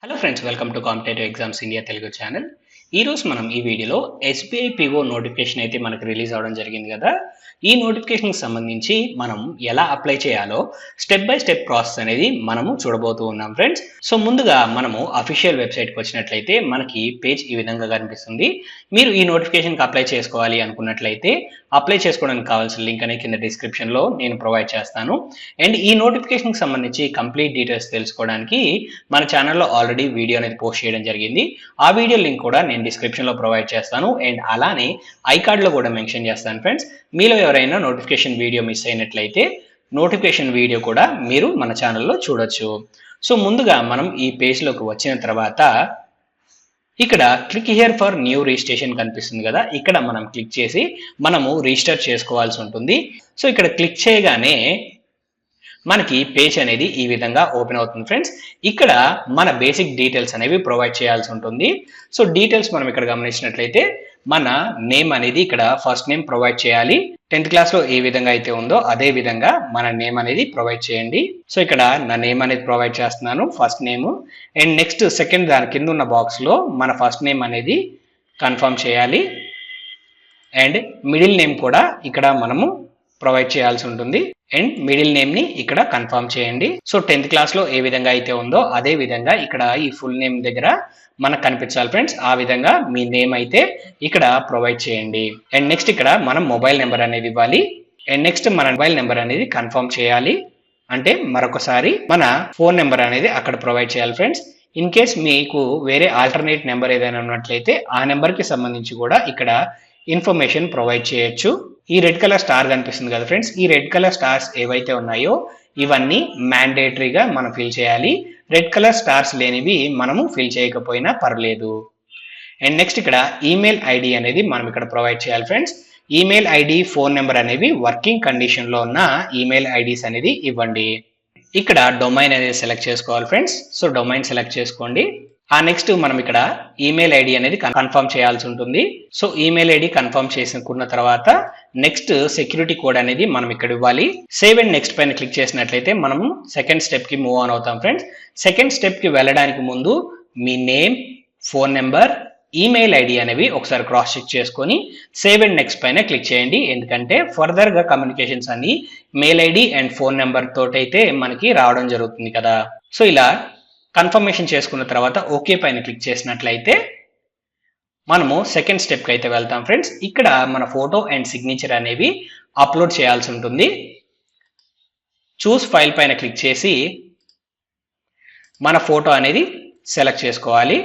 Hello friends, welcome to competitive exams India Telugu channel. ఈరోజు మనం ఈ వీడియోలో ఎస్బీఐ పిఓ నోటిఫికేషన్ అయితే మనకు రిలీజ్ అవ్వడం జరిగింది కదా. ఈ నోటిఫికేషన్కి సంబంధించి మనం ఎలా అప్లై చేయాలో స్టెప్ బై స్టెప్ ప్రాసెస్ అనేది మనము చూడబోతూ ఉన్నాం ఫ్రెండ్స్. సో ముందుగా మనము అఫీషియల్ వెబ్సైట్కి వచ్చినట్లయితే మనకి పేజ్ ఈ విధంగా కనిపిస్తుంది. మీరు ఈ నోటిఫికేషన్కి అప్లై చేసుకోవాలి అనుకున్నట్లయితే అప్లై చేసుకోవడానికి కావాల్సిన లింక్ అనేది కింద డిస్క్రిప్షన్లో నేను ప్రొవైడ్ చేస్తాను. అండ్ ఈ నోటిఫికేషన్కి సంబంధించి కంప్లీట్ డీటెయిల్స్ తెలుసుకోవడానికి మన ఛానల్లో ఆల్రెడీ వీడియో అనేది పోస్ట్ చేయడం జరిగింది. ఆ వీడియో లింక్ కూడా నేను డిస్క్రిప్షన్లో ప్రొవైడ్ చేస్తాను. అండ్ అలానే ఐకార్డ్లో కూడా మెన్షన్ చేస్తాను ఫ్రెండ్స్. మీలో ఎవరైనా నోటిఫికేషన్ వీడియో మిస్ అయినట్లయితే నోటిఫికేషన్ వీడియో కూడా మీరు మన ఛానల్లో చూడొచ్చు. సో ముందుగా మనం ఈ పేజ్లోకి వచ్చిన తర్వాత ఇక్కడ click here for new registration కనిపిస్తుంది కదా, ఇక్కడ మనం క్లిక్ చేసి మనము రిజిస్టర్ చేసుకోవాల్సి ఉంటుంది. సో ఇక్కడ క్లిక్ చేయగానే మనకి పేజ్ అనేది ఈ విధంగా ఓపెన్ అవుతుంది ఫ్రెండ్స్. ఇక్కడ మన బేసిక్ డీటెయిల్స్ అనేవి ప్రొవైడ్ చేయాల్సి ఉంటుంది. సో డీటెయిల్స్ మనం ఇక్కడ గమనించినట్లయితే మన నేమ్ అనేది ఇక్కడ ఫస్ట్ నేమ్ ప్రొవైడ్ చేయాలి. 10th క్లాస్లో ఏ విధంగా అయితే ఉందో అదే విధంగా మన నేమ్ అనేది ప్రొవైడ్ చేయండి. సో ఇక్కడ నా నేమ్ అనేది ప్రొవైడ్ చేస్తున్నాను, first name. And next second దాని కింద ఉన్న బాక్స్లో మన ఫస్ట్ నేమ్ అనేది కన్ఫర్మ్ చేయాలి. అండ్ మిడిల్ నేమ్ కూడా ఇక్కడ మనము ప్రొవైడ్ చేయాల్సి ఉంటుంది. అండ్ మిడిల్ నేమ్ ని ఇక్కడ కన్ఫర్మ్ చేయండి. సో 10th క్లాస్లో ఏ విధంగా అయితే ఉందో అదే విధంగా ఇక్కడ ఈ ఫుల్ నేమ్ దగ్గర మనకు కనిపించాలి ఫ్రెండ్స్. ఆ విధంగా మీ నేమ్ అయితే ఇక్కడ ప్రొవైడ్ చేయండి. అండ్ నెక్స్ట్ ఇక్కడ మనం మొబైల్ నెంబర్ అనేది ఇవ్వాలి. అండ్ నెక్స్ట్ మన మొబైల్ నెంబర్ అనేది కన్ఫర్మ్ చేయాలి. అంటే మరొకసారి మన ఫోన్ నెంబర్ అనేది అక్కడ ప్రొవైడ్ చేయాలి ఫ్రెండ్స్. ఇన్ కేస్ మీకు వేరే ఆల్టర్నేట్ నెంబర్ ఏదైనా ఉన్నట్లయితే ఆ నెంబర్కి సంబంధించి కూడా ఇక్కడ ఇన్ఫర్మేషన్ ప్రొవైడ్ చేయొచ్చు. ఈ రెడ్ కలర్ స్టార్ కనిపిస్తుంది కదా ఫ్రెండ్స్, ఈ రెడ్ కలర్ స్టార్స్ ఏవైతే ఉన్నాయో ఇవన్నీ మ్యాండేటరీగా మనం ఫిల్ చేయాలి. రెడ్ కలర్ స్టార్స్ లేనివి మనము ఫిల్ చేయకపోయినా పర్లేదు. అండ్ నెక్స్ట్ ఇక్కడ ఈమెయిల్ ఐడి అనేది మనం ఇక్కడ ప్రొవైడ్ చేయాలి friends. Email ID, phone number అనేవి వర్కింగ్ కండిషన్లో ఉన్న ఈమెయిల్ ఐడీస్ అనేది ఇవ్వండి. ఇక్కడ డొమైన్ అనేది సెలెక్ట్ చేసుకోవాలి ఫ్రెండ్స్. సో డొమైన్ సెలెక్ట్ చేసుకోండి. ఆ నెక్స్ట్ మనం ఇక్కడ ఈమెయిల్ ఐడి అనేది కన్ఫర్మ్ చేయాల్సి ఉంటుంది. సో ఈమెయిల్ ఐడి కన్ఫర్మ్ చేసుకున్న తర్వాత నెక్స్ట్ సెక్యూరిటీ కోడ్ అనేది మనం ఇక్కడ ఇవ్వాలి. సేవ్ అండ్ నెక్స్ట్ పైన క్లిక్ చేసినట్లయితే మనము సెకండ్ స్టెప్ కి మూవ్ ఆన్ అవుతాం ఫ్రెండ్స్. సెకండ్ స్టెప్ కి వెళ్ళడానికి ముందు మీ name, phone number, email ID అనేవి ఒకసారి క్రాస్ చెక్ చేసుకొని సేవ్ అండ్ నెక్స్ట్ పైన క్లిక్ చేయండి. ఎందుకంటే ఫర్దర్ గా కమ్యూనికేషన్స్ అన్ని mail ID and phone number తోటైతే మనకి రావడం జరుగుతుంది కదా. సో ఇలా కన్ఫర్మేషన్ చేసుకున్న తర్వాత ఓకే పైన క్లిక్ చేసినట్లయితే మనము సెకండ్ స్టెప్కి అయితే వెళ్తాం ఫ్రెండ్స్. ఇక్కడ మన ఫోటో అండ్ సిగ్నేచర్ అనేవి అప్లోడ్ చేయాల్సి ఉంటుంది. చూస్ ఫైల్ పైన క్లిక్ చేసి మన ఫోటో అనేది సెలెక్ట్ చేసుకోవాలి.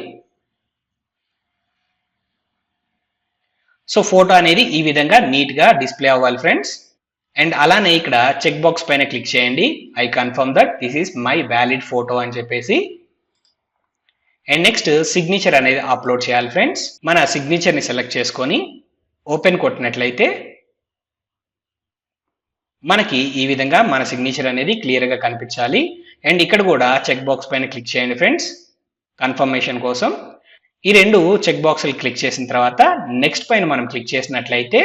సో ఫోటో అనేది ఈ విధంగా నీట్గా డిస్ప్లే అవ్వాలి ఫ్రెండ్స్. అండ్ అలానే ఇక్కడ చెక్ బాక్స్ పైన క్లిక్ చేయండి. I confirm that this is my valid photo అని చెప్పేసి. అండ్ నెక్స్ట్ సిగ్నేచర్ అనేది అప్లోడ్ చేయాలి ఫ్రెండ్స్. మన సిగ్నేచర్ని సెలెక్ట్ చేసుకొని ఓపెన్ కొట్టినట్లయితే మనకి ఈ విధంగా మన సిగ్నేచర్ అనేది క్లియర్గా కనిపించాలి. అండ్ ఇక్కడ కూడా చెక్ బాక్స్ పైన క్లిక్ చేయండి ఫ్రెండ్స్ కన్ఫర్మేషన్ కోసం. ఈ రెండు చెక్ బాక్స్లు క్లిక్ చేసిన తర్వాత నెక్స్ట్ పైన మనం క్లిక్ చేసినట్లయితే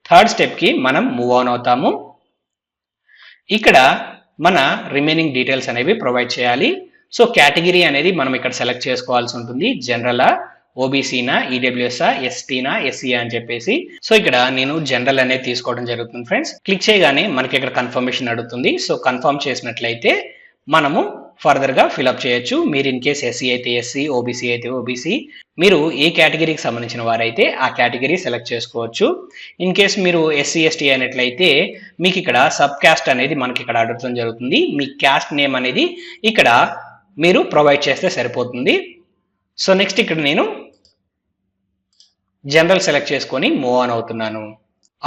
థర్డ్ స్టెప్కి మనం మూవ్ ఆన్ అవుతాము. ఇక్కడ మన రిమైనింగ్ డీటెయిల్స్ అనేవి ప్రొవైడ్ చేయాలి. సో కేటగిరీ అనేది మనం ఇక్కడ సెలెక్ట్ చేసుకోవాల్సి ఉంటుంది. జనరలా, ఓబీసీనా, ఈడబ్ల్యూఎస్ఆ, ఎస్టీనా, ఎస్సీఆ అని చెప్పేసి. సో ఇక్కడ నేను జనరల్ అనేది తీసుకోవడం జరుగుతుంది ఫ్రెండ్స్. క్లిక్ చేయగానే మనకి ఇక్కడ కన్ఫర్మేషన్ అడుగుతుంది. సో కన్ఫర్మ్ చేసినట్లయితే మనము ఫర్దర్ గా ఫిల్అప్ చేయొచ్చు. మీరు ఇన్ కేస్ ఎస్సీ అయితే ఎస్సీ, ఓబీసీ అయితే ఓబీసీ, మీరు ఏ కేటగిరీకి సంబంధించిన వారైతే ఆ కేటగిరీ సెలెక్ట్ చేసుకోవచ్చు. ఇన్ కేస్ మీరు ఎస్సీ ఎస్టీ అయినట్లయితే మీకు ఇక్కడ సబ్ క్యాస్ట్ అనేది మనకి ఇక్కడ అడగడం జరుగుతుంది. మీ క్యాస్ట్ నేమ్ అనేది ఇక్కడ మీరు ప్రొవైడ్ చేస్తే సరిపోతుంది. సో నెక్స్ట్ ఇక్కడ నేను జనరల్ సెలెక్ట్ చేసుకొని మూవ్ ఆన్ అవుతున్నాను.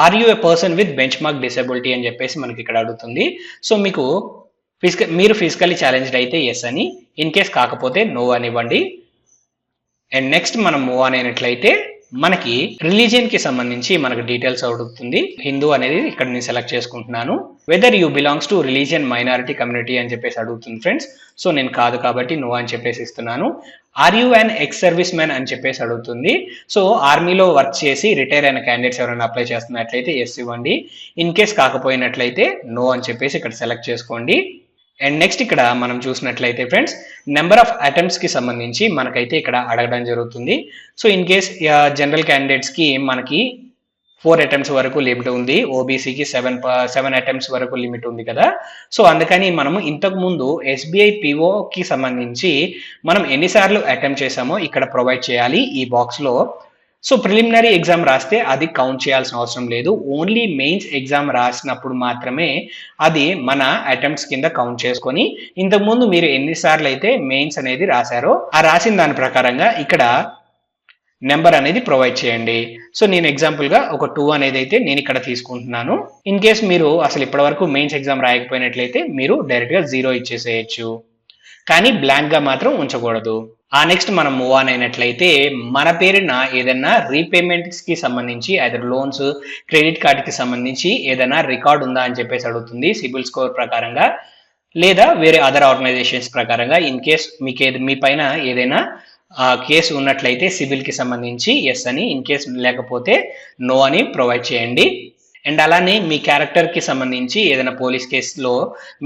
Are you a person with benchmark disability అని చెప్పేసి మనకి ఇక్కడ అడుగుతుంది. సో మీకు మీరు ఫిజికల్లీ ఛాలెంజ్డ్ అయితే ఎస్ అని, ఇన్ కేస్ కాకపోతే నో అని ఇవ్వండి. అండ్ నెక్స్ట్ మనం మూవ్ ఆన్ అయినట్లయితే మనకి రిలీజియన్ కి సంబంధించి మనకు డీటెయిల్స్ అడుగుతుంది. హిందూ అనేది ఇక్కడ నేను సెలెక్ట్ చేసుకుంటున్నాను. Whether you belongs to religion minority community అని చెప్పేసి అడుగుతుంది ఫ్రెండ్స్. సో నేను కాదు కాబట్టి నో అని చెప్పేసి ఇస్తున్నాను. Are you an ex service man అని చెప్పేసి అడుగుతుంది. సో ఆర్మీలో వర్క్ చేసి రిటైర్ అయిన క్యాండిడేట్స్ ఎవరైనా అప్లై చేస్తున్నట్లయితే ఎస్ ఇవ్వండి. ఇన్ కేస్ కాకపోయినట్లయితే నో అని చెప్పేసి ఇక్కడ సెలెక్ట్ చేసుకోండి. అండ్ నెక్స్ట్ ఇక్కడ మనం చూసినట్లయితే ఫ్రెండ్స్ నెంబర్ ఆఫ్ అటెంప్ట్స్ కి సంబంధించి మనకైతే ఇక్కడ అడగడం జరుగుతుంది. So in case general candidates కి మనకి 4 అటెంప్ట్స్ వరకు లిమిట్ ఉంది, ఓబీసీకి 7 అటెంప్ట్స్ వరకు లిమిట్ ఉంది కదా. సో అందుకని మనము ఇంతకు ముందు ఎస్బీఐ పిఓకి సంబంధించి మనం ఎన్నిసార్లు అటెంప్ట్ చేసామో ఇక్కడ ప్రొవైడ్ చేయాలి ఈ బాక్స్ లో. సో ప్రిలిమినరీ ఎగ్జామ్ రాస్తే అది కౌంట్ చేయాల్సిన అవసరం లేదు, ఓన్లీ మెయిన్స్ ఎగ్జామ్ రాసినప్పుడు మాత్రమే అది మన అటెంప్ట్స్ కింద కౌంట్ చేసుకొని ఇంతకుముందు మీరు ఎన్నిసార్లు అయితే మెయిన్స్ అనేది రాశారో ఆ రాసిన దాని ప్రకారంగా ఇక్కడ నెంబర్ అనేది ప్రొవైడ్ చేయండి. సో నేను ఎగ్జాంపుల్ గా ఒక 2 అనేది అయితే నేను ఇక్కడ తీసుకుంటున్నాను. ఇన్ కేస్ మీరు అసలు ఇప్పటి వరకు మెయిన్స్ ఎగ్జామ్ రాయకపోయినట్లయితే మీరు డైరెక్ట్ గా 0 ఇచ్చేసేయచ్చు, కానీ బ్లాంక్ గా మాత్రం ఉంచకూడదు. ఆ నెక్స్ట్ మనం మూవ్ ఆన్ అయినట్లయితే మన పేరున ఏదైనా రీపేమెంట్స్ కి సంబంధించి అదర్ లోన్స్, క్రెడిట్ కార్డ్ కి సంబంధించి ఏదైనా రికార్డ్ ఉందా అని చెప్పేసి అడుగుతుంది సిబిల్ స్కోర్ ప్రకారంగా లేదా వేరే అదర్ ఆర్గనైజేషన్స్ ప్రకారంగా. ఇన్ కేస్ మీ పైన ఏదైనా కేసు ఉన్నట్లయితే సిబిల్ కి సంబంధించి ఎస్ అని, ఇన్ కేస్ లేకపోతే నో అని ప్రొవైడ్ చేయండి. అండ్ అలానే మీ క్యారెక్టర్ కి సంబంధించి ఏదైనా పోలీస్ కేసులో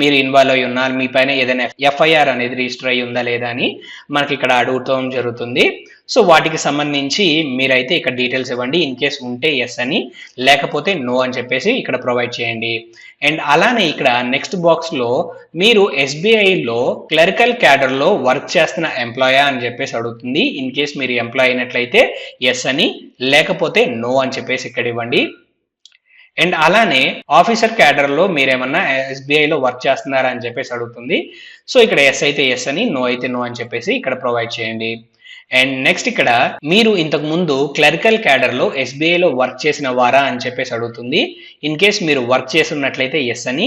మీరు ఇన్వాల్వ్ అయి ఉన్నారు, మీ పైన ఏదైనా ఎఫ్ఐఆర్ అనేది రిజిస్టర్ అయ్యి ఉందా లేదా అని మనకి ఇక్కడ అడుగుతాం జరుగుతుంది. సో వాటికి సంబంధించి మీరైతే ఇక్కడ డీటెయిల్స్ ఇవ్వండి, ఇన్ కేస్ ఉంటే ఎస్ అని లేకపోతే నో అని చెప్పేసి ఇక్కడ ప్రొవైడ్ చేయండి. అండ్ అలానే ఇక్కడ నెక్స్ట్ బాక్స్ లో మీరు ఎస్బీఐలో క్లరికల్ క్యాడర్ లో వర్క్ చేస్తున్న ఎంప్లాయా అని చెప్పేసి అడుగుతుంది. ఇన్ కేస్ మీరు ఎంప్లాయ్ అయినట్లయితే ఎస్ అని లేకపోతే నో అని చెప్పేసి ఇక్కడ ఇవ్వండి. అండ్ అలానే ఆఫీసర్ క్యాడర్ లో మీరేమన్నా ఎస్బీఐలో వర్క్ చేస్తున్నారా అని చెప్పేసి అడుగుతుంది. సో ఇక్కడ ఎస్ అయితే ఎస్ అని, నో అయితే నో అని చెప్పేసి ఇక్కడ ప్రొవైడ్ చేయండి. అండ్ నెక్స్ట్ ఇక్కడ మీరు ఇంతకు ముందు క్లరికల్ క్యాడర్ లో ఎస్బీఐలో వర్క్ చేసిన వారా అని చెప్పేసి అడుగుతుంది. ఇన్ కేస్ మీరు వర్క్ చేస్తున్నట్లయితే ఎస్ అని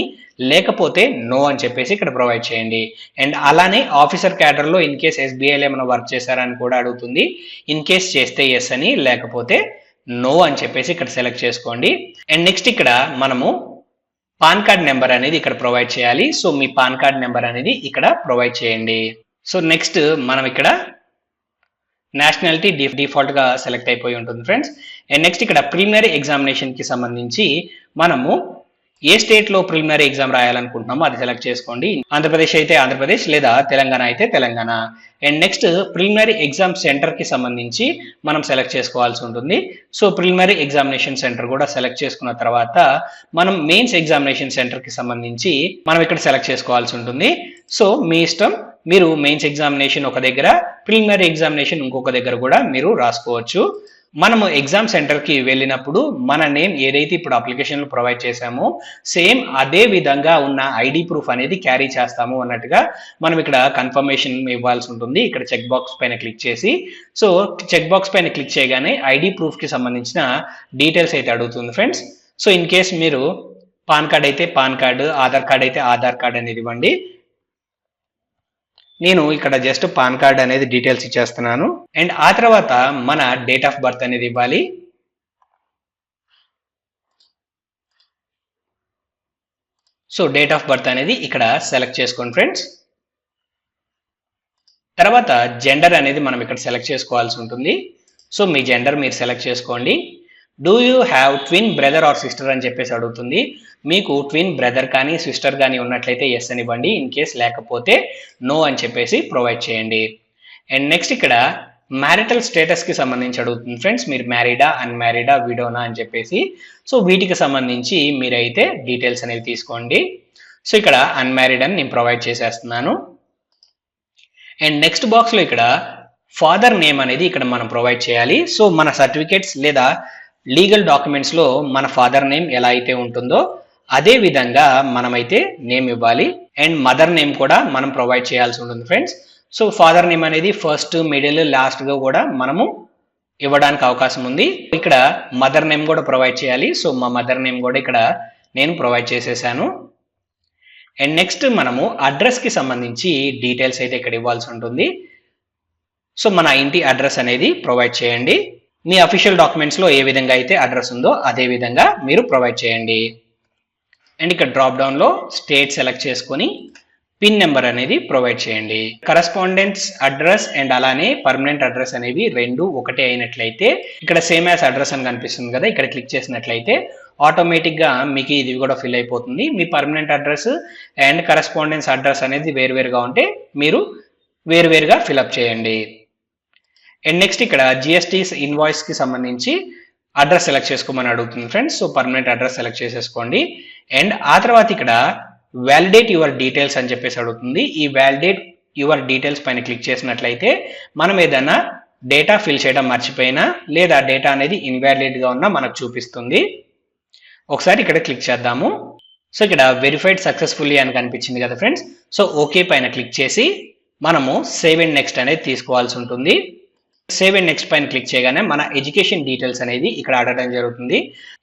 లేకపోతే నో అని చెప్పేసి ఇక్కడ ప్రొవైడ్ చేయండి. అండ్ అలానే ఆఫీసర్ క్యాడర్ లో ఇన్ కేస్ ఎస్బీఐలో ఏమైనా వర్క్ చేశారా అని కూడా అడుగుతుంది. ఇన్ కేస్ చేస్తే ఎస్ అని లేకపోతే నో అని చెప్పేసి ఇక్కడ సెలెక్ట్ చేసుకోండి. అండ్ నెక్స్ట్ ఇక్కడ మనము పాన్ కార్డ్ నెంబర్ అనేది ఇక్కడ ప్రొవైడ్ చేయాలి. సో మీ పాన్ కార్డ్ నెంబర్ అనేది ఇక్కడ ప్రొవైడ్ చేయండి. సో నెక్స్ట్ మనం ఇక్కడ నేషనాలిటీ డిఫాల్ట్ గా సెలెక్ట్ అయిపోయి ఉంటుంది ఫ్రెండ్స్. అండ్ నెక్స్ట్ ఇక్కడ ప్రిలిమినరీ ఎగ్జామినేషన్ కి సంబంధించి మనము ఏ స్టేట్ లో ప్రిలిమినరీ ఎగ్జామ్ రాయాలనుకుంటున్నామో అది సెలెక్ట్ చేసుకోండి. ఆంధ్రప్రదేశ్ అయితే ఆంధ్రప్రదేశ్ లేదా తెలంగాణ అయితే Telangana. And next preliminary exam centre కి సంబంధించి మనం సెలెక్ట్ చేసుకోవాల్సి ఉంటుంది. సో ప్రిలిమినరీ ఎగ్జామినేషన్ సెంటర్ కూడా సెలెక్ట్ చేసుకున్న తర్వాత మనం మెయిన్స్ ఎగ్జామినేషన్ సెంటర్ కి సంబంధించి మనం ఇక్కడ సెలెక్ట్ చేసుకోవాల్సి ఉంటుంది. సో మీ ఇష్టం, మీరు మెయిన్స్ ఎగ్జామినేషన్ ఒక దగ్గర, ప్రిలిమినరీ ఎగ్జామినేషన్ ఇంకొక దగ్గర కూడా మీరు రాసుకోవచ్చు. మనము ఎగ్జామ్ సెంటర్ కి వెళ్ళినప్పుడు మన నేమ్ ఏదైతే ఇప్పుడు అప్లికేషన్ లో ప్రొవైడ్ చేశామో సేమ్ అదే విధంగా ఉన్న ఐడి ప్రూఫ్ అనేది క్యారీ చేస్తాము అన్నట్టుగా మనం ఇక్కడ కన్ఫర్మేషన్ ఇవ్వాల్సి ఉంటుంది. ఇక్కడ చెక్ బాక్స్ పైన క్లిక్ చేసి, సో చెక్ బాక్స్ పైన క్లిక్ చేయగానే ఐడి ప్రూఫ్ కి సంబంధించిన డీటెయిల్స్ అయితే అడుగుతుంది ఫ్రెండ్స్. సో ఇన్ కేస్ మీరు పాన్ కార్డ్ అయితే పాన్ కార్డు, ఆధార్ కార్డ్ అయితే ఆధార్ కార్డ్ అనేది ఇవ్వండి. నేను ఇక్కడ జస్ట్ పాన్ కార్డ్ అనేది డీటెయిల్స్ ఇచ్చేస్తున్నాను. అండ్ ఆ తర్వాత మన డేట్ ఆఫ్ బర్త్ అనేది ఇవ్వాలి. సో డేట్ ఆఫ్ బర్త్ అనేది ఇక్కడ సెలెక్ట్ చేసుకోండి ఫ్రెండ్స్. తర్వాత జెండర్ అనేది మనం ఇక్కడ సెలెక్ట్ చేసుకోవాల్సి ఉంటుంది. సో మీ జెండర్ మీరు సెలెక్ట్ చేసుకోండి. Do you have twin brother are sister అని చెప్పేసి అడుగుతుంది. మీకు ట్విన్ బ్రదర్ కానీ సిస్టర్ కానీ ఉన్నట్లయితే ఎస్ అని ఇవ్వండి, ఇన్ కేస్ లేకపోతే నో అని చెప్పేసి ప్రొవైడ్ చేయండి. అండ్ నెక్స్ట్ ఇక్కడ మ్యారిటల్ స్టేటస్ కి సంబంధించి అడుగుతుంది ఫ్రెండ్స్. మీరు మ్యారీడా, అన్మ్యారీడా, విడోనా అని చెప్పేసి. సో వీటికి సంబంధించి మీరైతే డీటెయిల్స్ అనేవి తీసుకోండి. సో ఇక్కడ అన్మ్యారీడ్ అని నేను ప్రొవైడ్ చేసేస్తున్నాను. అండ్ నెక్స్ట్ బాక్స్ లో ఇక్కడ ఫాదర్ నేమ్ అనేది ఇక్కడ మనం ప్రొవైడ్ చేయాలి. సో మన సర్టిఫికేట్స్ లేదా లీగల్ డాక్యుమెంట్స్ లో మన ఫాదర్ నేమ్ ఎలా అయితే ఉంటుందో అదే విధంగా మనమైతే నేమ్ ఇవ్వాలి. అండ్ మదర్ నేమ్ కూడా మనం ప్రొవైడ్ చేయాల్సి ఉంటుంది ఫ్రెండ్స్. సో ఫాదర్ నేమ్ అనేది ఫస్ట్, మిడిల్, లాస్ట్ గా కూడా మనము ఇవ్వడానికి అవకాశం ఉంది. ఇక్కడ మదర్ నేమ్ కూడా ప్రొవైడ్ చేయాలి. సో మా మదర్ నేమ్ కూడా ఇక్కడ నేను ప్రొవైడ్ చేసేసాను. అండ్ నెక్స్ట్ మనము అడ్రస్ కి సంబంధించి డీటెయిల్స్ అయితే ఇక్కడ ఇవ్వాల్సి ఉంటుంది. సో మన ఇంటి అడ్రస్ అనేది ప్రొవైడ్ చేయండి. మీ అఫీషియల్ డాక్యుమెంట్స్ లో ఏ విధంగా అయితే అడ్రస్ ఉందో అదే విధంగా మీరు ప్రొవైడ్ చేయండి. అండ్ ఇక్కడ డ్రాప్ డౌన్ లో స్టేట్ సెలెక్ట్ చేసుకొని పిన్ నెంబర్ అనేది ప్రొవైడ్ చేయండి. కరస్పాండెన్స్ అడ్రస్ అండ్ అలానే పర్మనెంట్ అడ్రస్ అనేవి రెండు ఒకటే అయినట్లయితే ఇక్కడ సేమ్ యాజ్ అడ్రస్ అని కనిపిస్తుంది కదా, ఇక్కడ క్లిక్ చేసినట్లయితే ఆటోమేటిక్గా మీకు ఇది కూడా ఫిల్ అయిపోతుంది. మీ permanent address and correspondence address అనేది వేరువేరుగా ఉంటే మీరు వేరువేరుగా ఫిల్అప్ చేయండి. అండ్ నెక్స్ట్ ఇక్కడ జిఎస్టీ ఇన్వాయిస్కి సంబంధించి అడ్రస్ సెలెక్ట్ చేసుకోమని అడుగుతుంది friends. So permanent address select చేసేసుకోండి. అండ్ ఆ తర్వాత ఇక్కడ వ్యాలిడేట్ యువర్ డీటెయిల్స్ అని చెప్పేసి అడుగుతుంది. ఈ వ్యాలిడేట్ యువర్ డీటెయిల్స్ పైన క్లిక్ చేసినట్లయితే మనం ఏదైనా డేటా ఫిల్ చేయడం మర్చిపోయినా లేదా డేటా అనేది ఇన్వాలిడ్గా ఉన్నా మనకు చూపిస్తుంది. ఒకసారి ఇక్కడ క్లిక్ చేద్దాము. సో ఇక్కడ వెరిఫైడ్ సక్సెస్ఫుల్లీ అని కనిపించింది కదా ఫ్రెండ్స్. సో ఓకే పైన క్లిక్ చేసి మనము సేవ్ అండ్ నెక్స్ట్ అనేది తీసుకోవాల్సి ఉంటుంది. సేవ్ అండ్ నెక్స్ట్ పైన క్లిక్ చేయగానే మన ఎడ్యుకేషన్ డీటెయిల్స్ అనేది ఇక్కడ అడగడం జరుగుతుంది.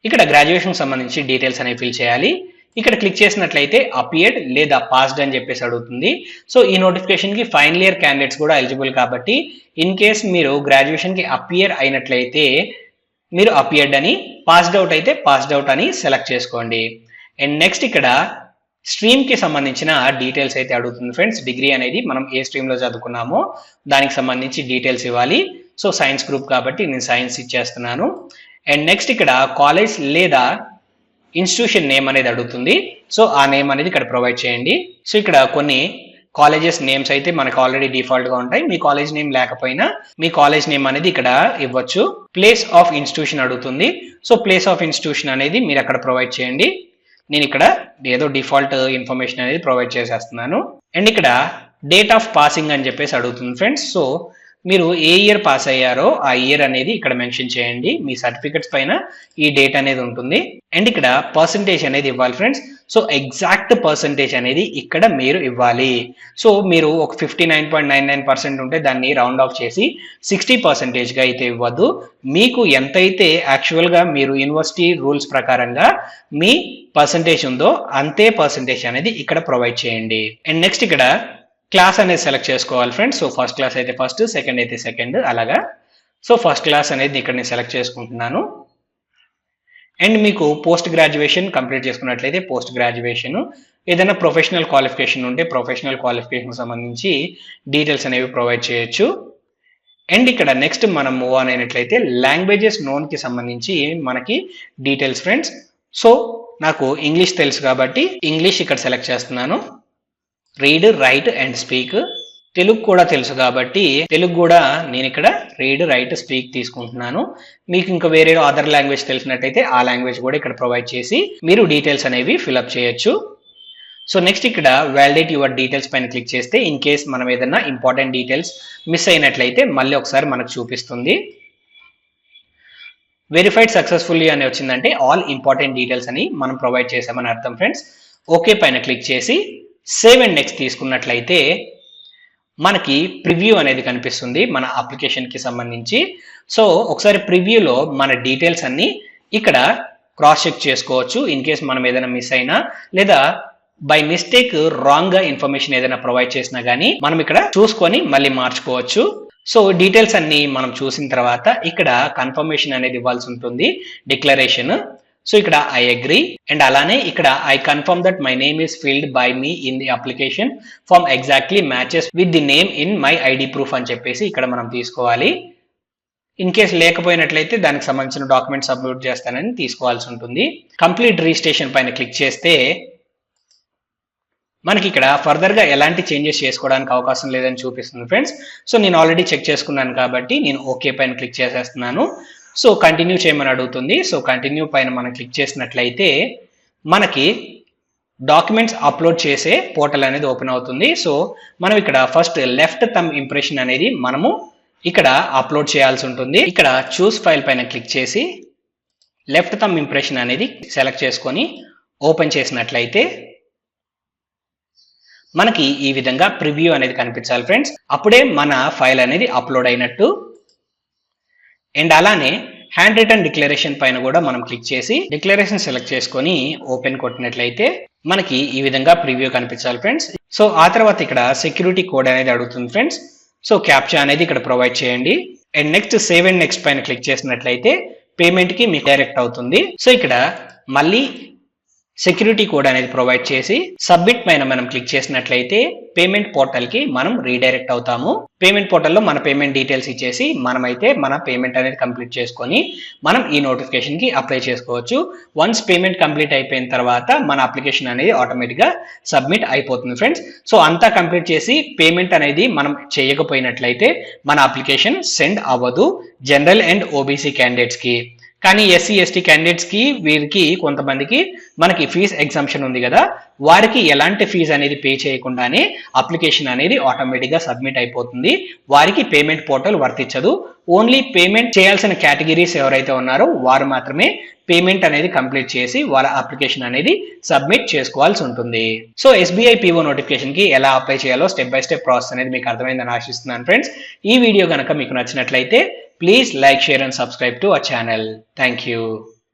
ఇక్కడ గ్రాడ్యుయేషన్ సంబంధించి డీటెయిల్స్ అనేవి ఫిల్ చేయాలి. ఇక్కడ క్లిక్ చేసినట్లయితే అపియర్డ్ లేదా పాస్డ్ అని చెప్పేసి అడుగుతుంది. సో ఈ నోటిఫికేషన్ కి ఫైనల్ ఇయర్ క్యాండిడేట్స్ కూడా ఎలిజిబుల్ కాబట్టి ఇన్ కేస్ మీరు గ్రాడ్యుయేషన్ కి అపియర్ అయినట్లయితే మీరు అపియర్డ్ అని, పాస్డ్ అవుట్ అయితే పాస్డ్ అవుట్ అని సెలెక్ట్ చేసుకోండి. అండ్ నెక్స్ట్ ఇక్కడ స్ట్రీమ్ కి సంబంధించిన డీటెయిల్స్ అయితే అడుగుతుంది ఫ్రెండ్స్. డిగ్రీ అనేది మనం ఏ స్ట్రీమ్ లో చదువుకున్నామో దానికి సంబంధించి డీటెయిల్స్ ఇవ్వాలి. సో సైన్స్ గ్రూప్ కాబట్టి నేను సైన్స్ ఇచ్చేస్తున్నాను. అండ్ నెక్స్ట్ ఇక్కడ కాలేజ్ లేదా ఇన్స్టిట్యూషన్ నేమ్ అనేది అడుగుతుంది. సో ఆ నేమ్ అనేది ఇక్కడ ప్రొవైడ్ చేయండి. సో ఇక్కడ కొన్ని కాలేజెస్ నేమ్స్ అయితే మనకు ఆల్రెడీ డిఫాల్ట్ గా ఉంటాయి. మీ కాలేజ్ నేమ్ లేకపోయినా మీ కాలేజ్ నేమ్ అనేది ఇక్కడ ఇవ్వచ్చు. ప్లేస్ ఆఫ్ ఇన్స్టిట్యూషన్ అడుగుతుంది. సో ప్లేస్ ఆఫ్ ఇన్స్టిట్యూషన్ అనేది మీరు అక్కడ ప్రొవైడ్ చేయండి. నేను ఇక్కడ ఏదో డిఫాల్ట్ ఇన్ఫర్మేషన్ అనేది ప్రొవైడ్ చేసేస్తున్నాను. అండ్ ఇక్కడ డేట్ ఆఫ్ పాసింగ్ అని చెప్పేసి అడుగుతుంది ఫ్రెండ్స్. సో మీరు ఏ ఇయర్ పాస్ అయ్యారో ఆ ఇయర్ అనేది ఇక్కడ మెన్షన్ చేయండి. మీ సర్టిఫికెట్స్ పైన ఈ డేట్ అనేది ఉంటుంది. అండ్ ఇక్కడ పర్సంటేజ్ అనేది ఇవ్వాలి ఫ్రెండ్స్. సో ఎగ్జాక్ట్ పర్సంటేజ్ అనేది ఇక్కడ మీరు ఇవ్వాలి. సో మీరు ఒక 59.99% ఉంటే దాన్ని రౌండ్ ఆఫ్ చేసి 60%గా అయితే ఇవ్వద్దు. మీకు ఎంతైతే యాక్చువల్గా మీరు యూనివర్సిటీ రూల్స్ ప్రకారంగా మీ పర్సంటేజ్ ఉందో అంతే పర్సంటేజ్ అనేది ఇక్కడ ప్రొవైడ్ చేయండి. అండ్ నెక్స్ట్ ఇక్కడ క్లాస్ అనేది సెలెక్ట్ చేసుకోవాలి ఫ్రెండ్స్. సో ఫస్ట్ క్లాస్ అయితే ఫస్ట్, సెకండ్ అయితే సెకండ్, అలాగా. సో ఫస్ట్ క్లాస్ అనేది ఇక్కడ నేను సెలెక్ట్ చేసుకుంటున్నాను. అండ్ మీకు పోస్ట్ గ్రాడ్యుయేషన్ కంప్లీట్ చేసుకున్నట్లయితే పోస్ట్ గ్రాడ్యుయేషన్, ఏదైనా ప్రొఫెషనల్ క్వాలిఫికేషన్ ఉంటే ప్రొఫెషనల్ క్వాలిఫికేషన్ సంబంధించి డీటెయిల్స్ అనేవి ప్రొవైడ్ చేయొచ్చు. అండ్ ఇక్కడ నెక్స్ట్ మనం మూవ్ ఆన్ అయినట్లయితే లాంగ్వేజెస్ నోన్ కి సంబంధించి మనకి డీటెయిల్స్ ఫ్రెండ్స్. సో నాకు ఇంగ్లీష్ తెలుసు కాబట్టి ఇంగ్లీష్ ఇక్కడ సెలెక్ట్ చేస్తున్నాను. Read, right and speak. Telugu కూడా తెలుసు కాబట్టి తెలుగు కూడా నేను ఇక్కడ రీడ్, రైట్, స్పీక్ తీసుకుంటున్నాను. మీకు ఇంకా వేరే అదర్ లాంగ్వేజ్ తెలిసినట్టయితే ఆ లాంగ్వేజ్ కూడా ఇక్కడ ప్రొవైడ్ చేసి మీరు డీటెయిల్స్ అనేవి ఫిల్అప్ చేయొచ్చు. సో నెక్స్ట్ ఇక్కడ వ్యాలిడేట్ యువర్ డీటెయిల్స్ పైన క్లిక్ చేస్తే ఇన్ కేస్ మనం ఏదైనా ఇంపార్టెంట్ డీటెయిల్స్ మిస్ అయినట్లయితే మళ్ళీ ఒకసారి మనకు చూపిస్తుంది. వెరిఫైడ్ సక్సెస్ఫుల్లీ అని వచ్చిందంటే ఆల్ ఇంపార్టెంట్ డీటెయిల్స్ అని మనం ప్రొవైడ్ చేసామని అర్థం ఫ్రెండ్స్. ఓకే పైన క్లిక్ చేసి సేవ్ అండ్ నెక్స్ట్ తీసుకున్నట్లయితే మనకి ప్రివ్యూ అనేది కనిపిస్తుంది మన అప్లికేషన్ కి సంబంధించి. సో ఒకసారి ప్రివ్యూలో మన డీటెయిల్స్ అన్ని ఇక్కడ క్రాస్ చెక్ చేసుకోవచ్చు. ఇన్ కేస్ మనం ఏదైనా మిస్ అయినా లేదా బై మిస్టేక్ రాంగ్ గా ఇన్ఫర్మేషన్ ఏదైనా ప్రొవైడ్ చేసినా గానీ మనం ఇక్కడ చూసుకొని మళ్ళీ మార్చుకోవచ్చు. సో డీటెయిల్స్ అన్ని మనం చూసిన తర్వాత ఇక్కడ కన్ఫర్మేషన్ అనేది ఇవ్వాల్సి ఉంటుంది, డిక్లరేషన్. సో ఇక్కడ ఐ అగ్రీ అండ్ అలానే ఇక్కడ I confirm that my name is filled by me in the application form exactly matches with the name in my ID proof అని చెప్పేసి ఇక్కడ మనం తీసుకోవాలి. ఇన్ కేస్ లేకపోయినట్లయితే దానికి సంబంధించిన డాక్యుమెంట్ సబ్మిట్ చేస్తానని తీసుకోవాల్సి ఉంటుంది. కంప్లీట్ రిజిస్ట్రేషన్ పైన క్లిక్ చేస్తే మనకి ఇక్కడ ఫర్దర్ గా ఎలాంటి చేంజెస్ చేసుకోవడానికి అవకాశం లేదని చూపిస్తుంది ఫ్రెండ్స్. సో నేను ఆల్రెడీ చెక్ చేసుకున్నాను కాబట్టి నేను ఓకే పైన క్లిక్ చేసేస్తున్నాను. సో కంటిన్యూ చేయమని అడుగుతుంది. సో కంటిన్యూ పైన మనం క్లిక్ చేసినట్లయితే మనకి డాక్యుమెంట్స్ అప్లోడ్ చేసే పోర్టల్ అనేది ఓపెన్ అవుతుంది. సో మనం ఇక్కడ ఫస్ట్ లెఫ్ట్ థంబ్ ఇంప్రెషన్ అనేది మనము ఇక్కడ అప్లోడ్ చేయాల్సి ఉంటుంది. ఇక్కడ చూస్ ఫైల్ పైన క్లిక్ చేసి లెఫ్ట్ థంబ్ ఇంప్రెషన్ అనేది సెలెక్ట్ చేసుకొని ఓపెన్ చేసినట్లయితే మనకి ఈ విధంగా ప్రివ్యూ అనేది కనిపించాలి ఫ్రెండ్స్. అప్పుడే మన ఫైల్ అనేది అప్లోడ్ అయినట్టు. అండ్ అలానే హ్యాండ్ రిటన్ డిక్లరేషన్ పైన కూడా మనం క్లిక్ చేసి డిక్లరేషన్ సెలెక్ట్ చేసుకొని ఓపెన్ కొట్టినట్లయితే మనకి ఈ విధంగా ప్రివ్యూ కనిపించాలి ఫ్రెండ్స్. సో ఆ తర్వాత ఇక్కడ సెక్యూరిటీ కోడ్ అనేది అడుగుతుంది ఫ్రెండ్స్. సో క్యాప్చా అనేది ఇక్కడ ప్రొవైడ్ చేయండి. And next save and next పైన క్లిక్ చేసినట్లయితే పేమెంట్ కి మీకు డైరెక్ట్ అవుతుంది. సో ఇక్కడ మళ్ళీ సెక్యూరిటీ కోడ్ అనేది ప్రొవైడ్ చేసి సబ్మిట్ పైన మనం క్లిక్ చేసినట్లయితే పేమెంట్ పోర్టల్ కి మనం రీడైరెక్ట్ అవుతాము. పేమెంట్ పోర్టల్లో మన పేమెంట్ డీటెయిల్స్ ఇచ్చేసి మనమైతే మన పేమెంట్ అనేది కంప్లీట్ చేసుకొని మనం ఈ నోటిఫికేషన్ కి అప్లై చేసుకోవచ్చు. వన్స్ పేమెంట్ కంప్లీట్ అయిపోయిన తర్వాత మన అప్లికేషన్ అనేది ఆటోమేటిక్ గా సబ్మిట్ అయిపోతుంది ఫ్రెండ్స్. సో అంతా కంప్లీట్ చేసి పేమెంట్ అనేది మనం చేయకపోయినట్లయితే మన అప్లికేషన్ సెండ్ అవ్వదు జనరల్ అండ్ ఓబీసీ క్యాండిడేట్స్ కి. కానీ ఎస్సీ ఎస్టీ క్యాండిడేట్స్ కి వీరికి కొంతమందికి మనకి ఫీజ్ ఎగ్జామ్షన్ ఉంది కదా, వారికి ఎలాంటి ఫీజు అనేది పే చేయకుండానే అప్లికేషన్ అనేది ఆటోమేటిక్ గా సబ్మిట్ అయిపోతుంది. వారికి పేమెంట్ పోర్టల్ వర్తించదు. ఓన్లీ పేమెంట్ చేయాల్సిన కేటగిరీస్ ఎవరైతే ఉన్నారో వారు మాత్రమే పేమెంట్ అనేది కంప్లీట్ చేసి వాళ్ళ అప్లికేషన్ అనేది సబ్మిట్ చేసుకోవాల్సి ఉంటుంది. సో ఎస్బీఐ పీఓ నోటిఫికేషన్ కి ఎలా అప్లై చేయాలో స్టెప్ బై స్టెప్ ప్రాసెస్ అనేది మీకు అర్థమైందని ఆశిస్తున్నాను ఫ్రెండ్స్. ఈ వీడియో కనుక మీకు నచ్చినట్లయితే please like, share and subscribe to our channel. Thank you.